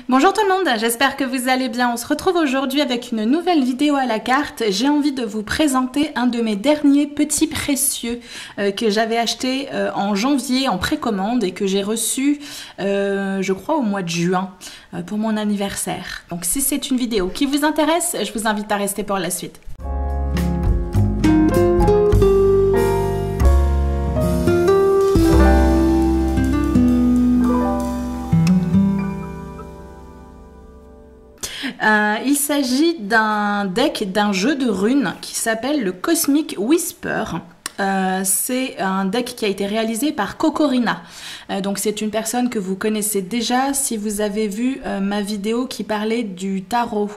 Bonjour tout le monde, j'espère que vous allez bien. On se retrouve aujourd'hui avec une nouvelle vidéo à la carte. J'ai envie de vous présenter un de mes derniers petits précieux que j'avais acheté en janvier en précommande et que j'ai reçu, je crois, au mois de juin pour mon anniversaire. Donc si c'est une vidéo qui vous intéresse, je vous invite à rester pour la suite. Il s'agit d'un deck, d'un jeu de runes qui s'appelle le Cosmic Whisper. C'est un deck qui a été réalisé par Kokorina. Donc c'est une personne que vous connaissez déjà si vous avez vu ma vidéo qui parlait du tarot,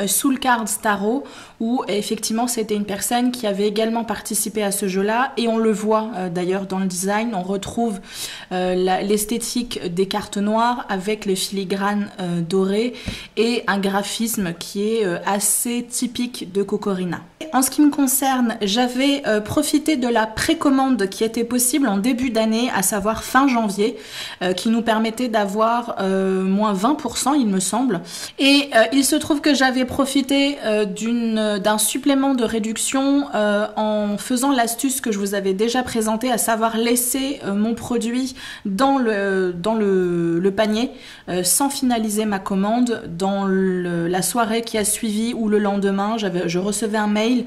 Soul Cards Tarot, où effectivement c'était une personne qui avait également participé à ce jeu-là, et on le voit d'ailleurs dans le design, on retrouve l'esthétique des cartes noires avec les filigranes dorés et un graphisme qui est assez typique de Kokorina. En ce qui me concerne, j'avais profité de la précommande qui était possible en début d'année, à savoir fin janvier, qui nous permettait d'avoir moins 20% il me semble. Et il se trouve que j'avais profité d'un supplément de réduction en faisant l'astuce que je vous avais déjà présentée, à savoir laisser mon produit dans le panier sans finaliser ma commande. Dans la soirée qui a suivi ou le lendemain, je recevais un mail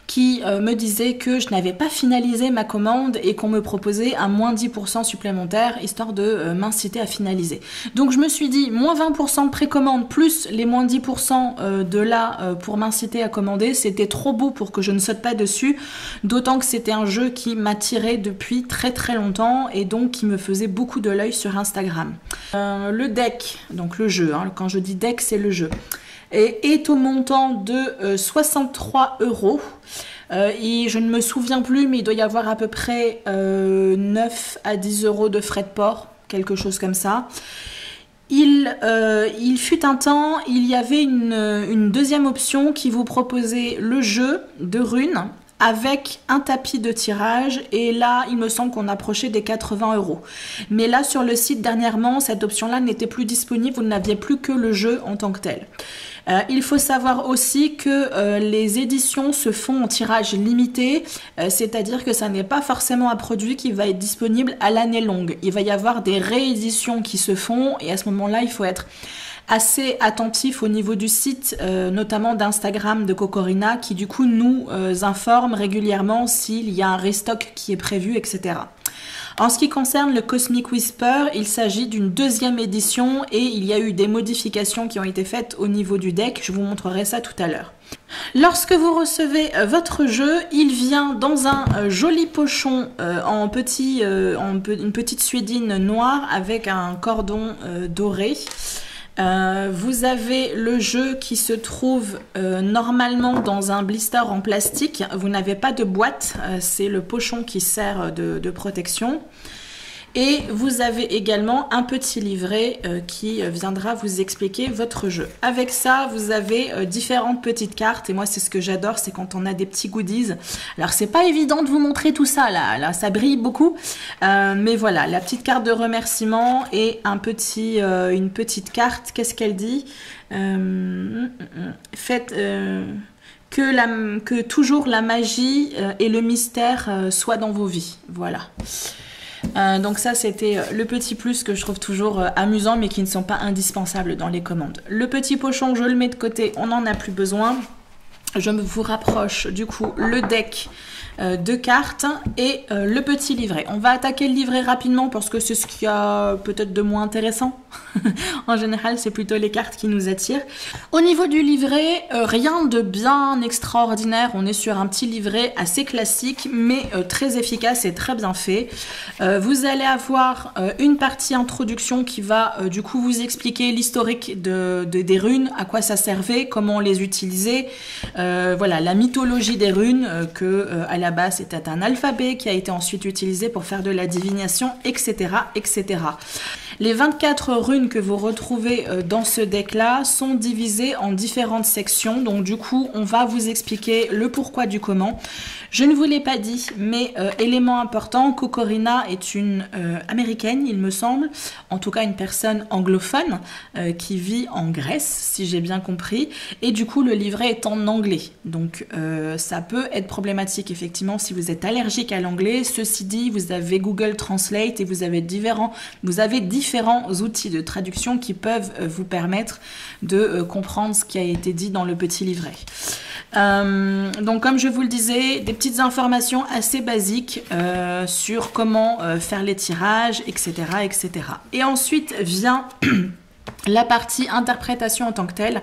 qui me disait que je n'avais pas finalisé ma commande et qu'on me proposait un moins 10% supplémentaire, histoire de m'inciter à finaliser. Donc je me suis dit, moins 20% de précommande plus les moins 10% de là pour m'inciter à commander, c'était trop beau pour que je ne saute pas dessus, d'autant que c'était un jeu qui m'attirait depuis très très longtemps et donc qui me faisait beaucoup de l'œil sur Instagram. Le deck, donc le jeu, hein, quand je dis deck c'est le jeu, est au montant de 63 €. Et je ne me souviens plus, mais il doit y avoir à peu près 9 à 10 € de frais de port, quelque chose comme ça. Il fut un temps, il y avait une deuxième option qui vous proposait le jeu de runes avec un tapis de tirage, et là il me semble qu'on approchait des 80 €. Mais là sur le site dernièrement, cette option-là n'était plus disponible, vous n'aviez plus que le jeu en tant que tel. Il faut savoir aussi que les éditions se font en tirage limité, c'est-à-dire que ça n'est pas forcément un produit qui va être disponible à l'année longue. Il va y avoir des rééditions qui se font, et à ce moment-là, il faut être assez attentif au niveau du site, notamment d'Instagram de Kokorina, qui du coup nous informe régulièrement s'il y a un restock qui est prévu, etc. En ce qui concerne le Cosmic Whisper, il s'agit d'une deuxième édition et il y a eu des modifications qui ont été faites au niveau du deck. Je vous montrerai ça tout à l'heure. Lorsque vous recevez votre jeu, il vient dans un joli pochon en une petite suédine noire avec un cordon doré. Vous avez le jeu qui se trouve normalement dans un blister en plastique. Vous n'avez pas de boîte, c'est le pochon qui sert de protection. Et vous avez également un petit livret qui viendra vous expliquer votre jeu. Avec ça, vous avez différentes petites cartes, et moi c'est ce que j'adore, c'est quand on a des petits goodies. Alors c'est pas évident de vous montrer tout ça, là ça brille beaucoup, mais voilà, la petite carte de remerciement et une petite carte. Qu'est-ce qu'elle dit? Faites que toujours la magie et le mystère soient dans vos vies. Voilà. Donc ça c'était le petit plus que je trouve toujours amusant, mais qui ne sont pas indispensables dans les commandes. Le petit pochon, je le mets de côté, on n'en a plus besoin. Je vous rapproche du coup le deck de cartes et le petit livret. On va attaquer le livret rapidement parce que c'est ce qu'il y a peut-être de moins intéressant. En général, c'est plutôt les cartes qui nous attirent. Au niveau du livret, rien de bien extraordinaire. On est sur un petit livret assez classique, mais très efficace et très bien fait. Vous allez avoir une partie introduction qui va du coup vous expliquer l'historique des runes, à quoi ça servait, comment les utiliser. Voilà, la mythologie des runes, à la base c'était un alphabet qui a été ensuite utilisé pour faire de la divination, etc., etc. Les 24 runes que vous retrouvez dans ce deck-là sont divisées en différentes sections. Donc du coup, on va vous expliquer le pourquoi du comment. Je ne vous l'ai pas dit, mais élément important, Kokorina est une américaine, il me semble, en tout cas une personne anglophone qui vit en Grèce, si j'ai bien compris, et du coup le livret est en anglais. Donc ça peut être problématique effectivement si vous êtes allergique à l'anglais. Ceci dit, vous avez Google Translate et vous avez différents outils de traduction qui peuvent vous permettre de comprendre ce qui a été dit dans le petit livret. Donc comme je vous le disais, des petites informations assez basiques sur comment faire les tirages, etc., etc. Et ensuite vient la partie interprétation en tant que telle.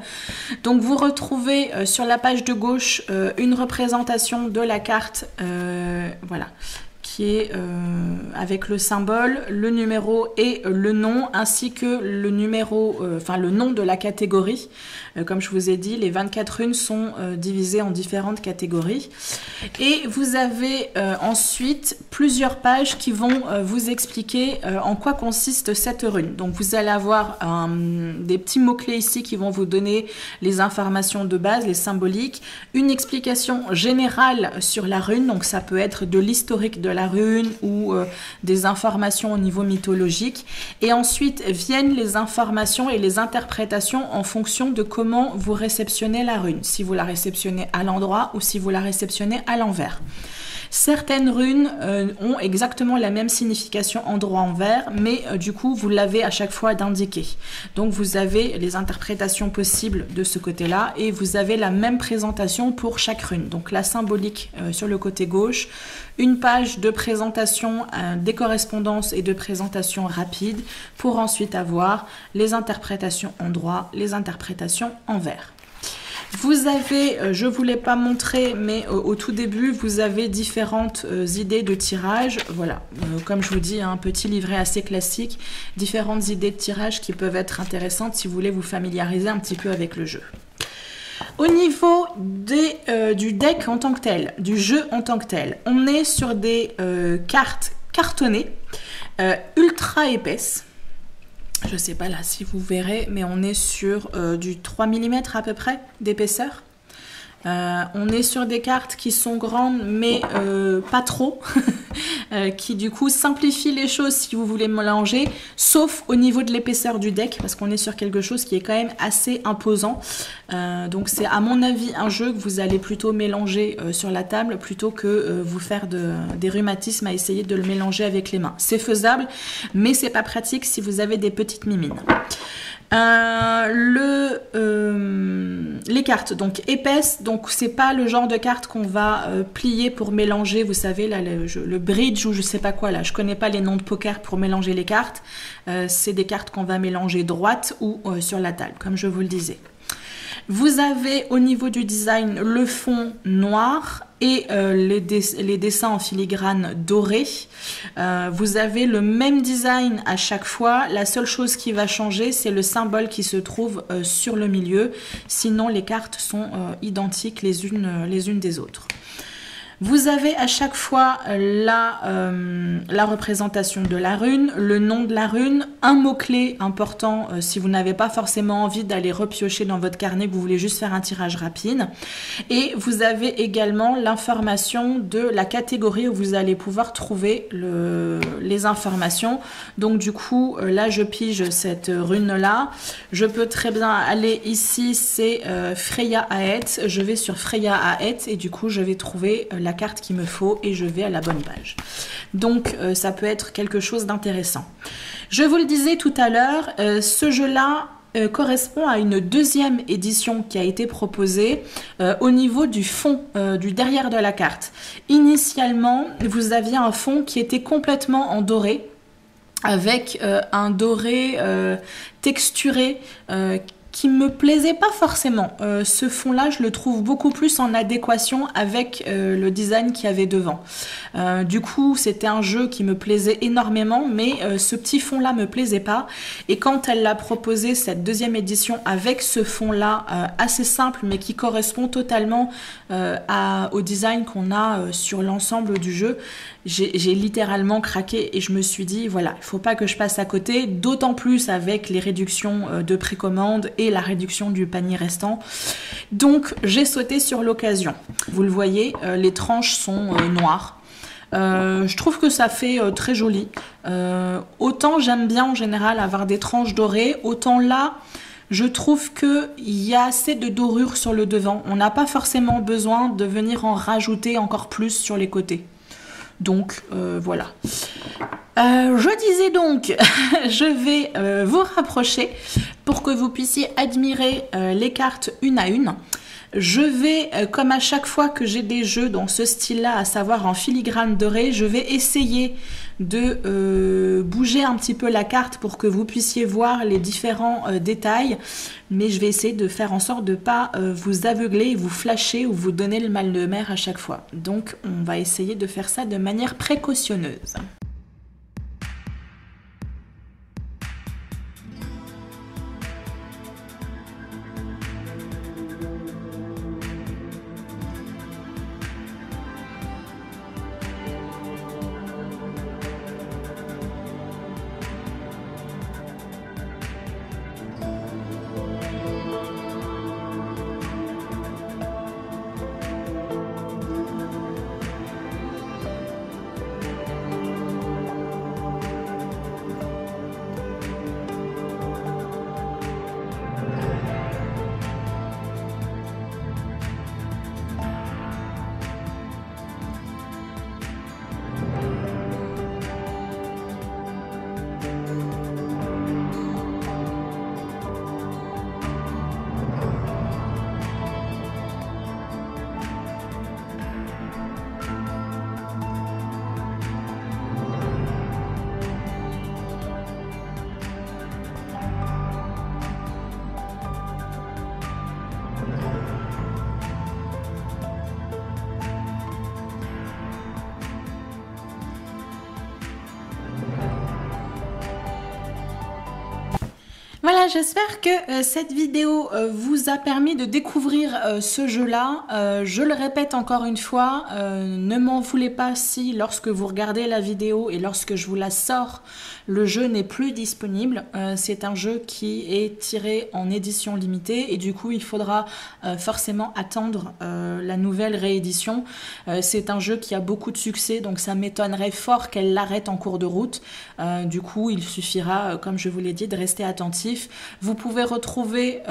Donc vous retrouvez sur la page de gauche une représentation de la carte, voilà, qui est avec le symbole, le numéro et le nom, ainsi que le numéro, le nom de la catégorie. Comme je vous ai dit, les 24 runes sont divisées en différentes catégories. Et vous avez ensuite plusieurs pages qui vont vous expliquer en quoi consiste cette rune. Donc vous allez avoir des petits mots-clés ici qui vont vous donner les informations de base, les symboliques, une explication générale sur la rune, donc ça peut être de l'historique de la rune ou des informations au niveau mythologique. Et ensuite viennent les informations et les interprétations en fonction de comment vous réceptionnez la rune, si vous la réceptionnez à l'endroit ou si vous la réceptionnez à l'envers. Certaines runes ont exactement la même signification endroit-envers, mais du coup, vous l'avez à chaque fois d'indiquer. Donc, vous avez les interprétations possibles de ce côté-là et vous avez la même présentation pour chaque rune. Donc, la symbolique sur le côté gauche, une page de présentation des correspondances et de présentation rapide pour ensuite avoir les interprétations endroit, les interprétations envers. Vous avez, je ne vous l'ai pas montré, mais au tout début, vous avez différentes idées de tirage. Voilà, comme je vous dis, un petit livret assez classique, différentes idées de tirage qui peuvent être intéressantes si vous voulez vous familiariser un petit peu avec le jeu. Au niveau du deck en tant que tel, du jeu en tant que tel, on est sur des cartes cartonnées, ultra épaisses. Je ne sais pas là si vous verrez, mais on est sur du 3 mm à peu près d'épaisseur. On est sur des cartes qui sont grandes mais pas trop, qui du coup simplifient les choses si vous voulez mélanger, sauf au niveau de l'épaisseur du deck, parce qu'on est sur quelque chose qui est quand même assez imposant. Donc c'est à mon avis un jeu que vous allez plutôt mélanger sur la table plutôt que vous faire des rhumatismes à essayer de le mélanger avec les mains. C'est faisable, mais c'est pas pratique si vous avez des petites mimines. Les cartes donc épaisses, donc c'est pas le genre de carte qu'on va plier pour mélanger, vous savez là le bridge ou je sais pas quoi là, je connais pas les noms de poker pour mélanger les cartes, c'est des cartes qu'on va mélanger droite ou sur la table comme je vous le disais. Vous avez au niveau du design le fond noir et les dessins en filigrane doré. Vous avez le même design à chaque fois. La seule chose qui va changer, c'est le symbole qui se trouve sur le milieu. Sinon, les cartes sont identiques les unes des autres. Vous avez à chaque fois la représentation de la rune, le nom de la rune, un mot-clé important si vous n'avez pas forcément envie d'aller repiocher dans votre carnet, que vous voulez juste faire un tirage rapide. Et vous avez également l'information de la catégorie où vous allez pouvoir trouver les informations. Donc du coup, là je pige cette rune-là. Je peux très bien aller ici, c'est Freya Aet. Je vais sur Freya Aet et du coup je vais trouver la carte qu'il me faut et je vais à la bonne page. Donc ça peut être quelque chose d'intéressant. Je vous le disais tout à l'heure, ce jeu-là correspond à une deuxième édition qui a été proposée au niveau du fond, du derrière de la carte. Initialement, vous aviez un fond qui était complètement en doré, avec un doré texturé qui me plaisait pas forcément. Ce fond-là, je le trouve beaucoup plus en adéquation avec le design qu'il y avait devant. Du coup, c'était un jeu qui me plaisait énormément, mais ce petit fond-là me plaisait pas. Et quand elle l'a proposé, cette deuxième édition, avec ce fond-là assez simple, mais qui correspond totalement au design qu'on a sur l'ensemble du jeu, j'ai littéralement craqué et je me suis dit, voilà, il faut pas que je passe à côté, d'autant plus avec les réductions de précommande et la réduction du panier restant. Donc, j'ai sauté sur l'occasion. Vous le voyez, les tranches sont noires. Je trouve que ça fait très joli. Autant j'aime bien en général avoir des tranches dorées, autant là, je trouve qu'il y a assez de dorure sur le devant. On n'a pas forcément besoin de venir en rajouter encore plus sur les côtés. Donc voilà. Je disais donc, je vais vous rapprocher pour que vous puissiez admirer les cartes une à une. Je vais, comme à chaque fois que j'ai des jeux dans ce style-là, à savoir en filigrane doré, je vais essayer de bouger un petit peu la carte pour que vous puissiez voir les différents détails. Mais je vais essayer de faire en sorte de ne pas vous aveugler, vous flasher ou vous donner le mal de mer à chaque fois. Donc on va essayer de faire ça de manière précautionneuse. Voilà, j'espère que cette vidéo vous a permis de découvrir ce jeu-là. Je le répète encore une fois, ne m'en voulez pas si lorsque vous regardez la vidéo et lorsque je vous la sors, le jeu n'est plus disponible. C'est un jeu qui est tiré en édition limitée et du coup il faudra forcément attendre la nouvelle réédition. C'est un jeu qui a beaucoup de succès, donc ça m'étonnerait fort qu'elle l'arrête en cours de route. Du coup il suffira, comme je vous l'ai dit, de rester attentif. Vous pouvez retrouver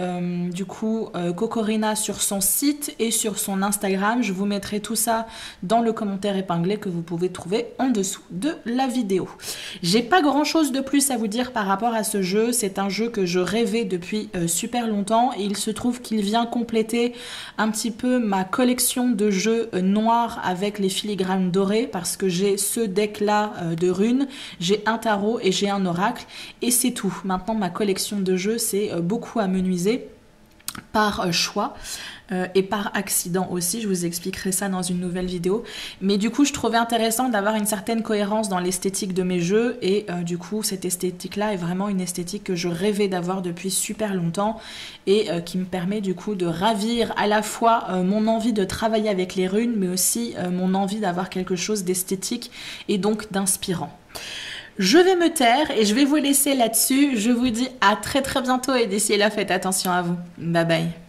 Cocorina sur son site et sur son Instagram. Je vous mettrai tout ça dans le commentaire épinglé que vous pouvez trouver en dessous de la vidéo. J'ai pas grand chose de plus à vous dire par rapport à ce jeu. C'est un jeu que je rêvais depuis super longtemps et il se trouve qu'il vient compléter un petit peu ma collection de jeux noirs avec les filigranes dorés parce que j'ai ce deck là de runes, j'ai un tarot et j'ai un oracle et c'est tout. Maintenant ma collection de jeux c'est beaucoup amenuisé par choix et par accident aussi, je vous expliquerai ça dans une nouvelle vidéo, mais du coup je trouvais intéressant d'avoir une certaine cohérence dans l'esthétique de mes jeux et du coup cette esthétique là est vraiment une esthétique que je rêvais d'avoir depuis super longtemps et qui me permet du coup de ravir à la fois mon envie de travailler avec les runes mais aussi mon envie d'avoir quelque chose d'esthétique et donc d'inspirant. Je vais me taire et je vais vous laisser là-dessus. Je vous dis à très bientôt et d'ici là, faites attention à vous. Bye bye.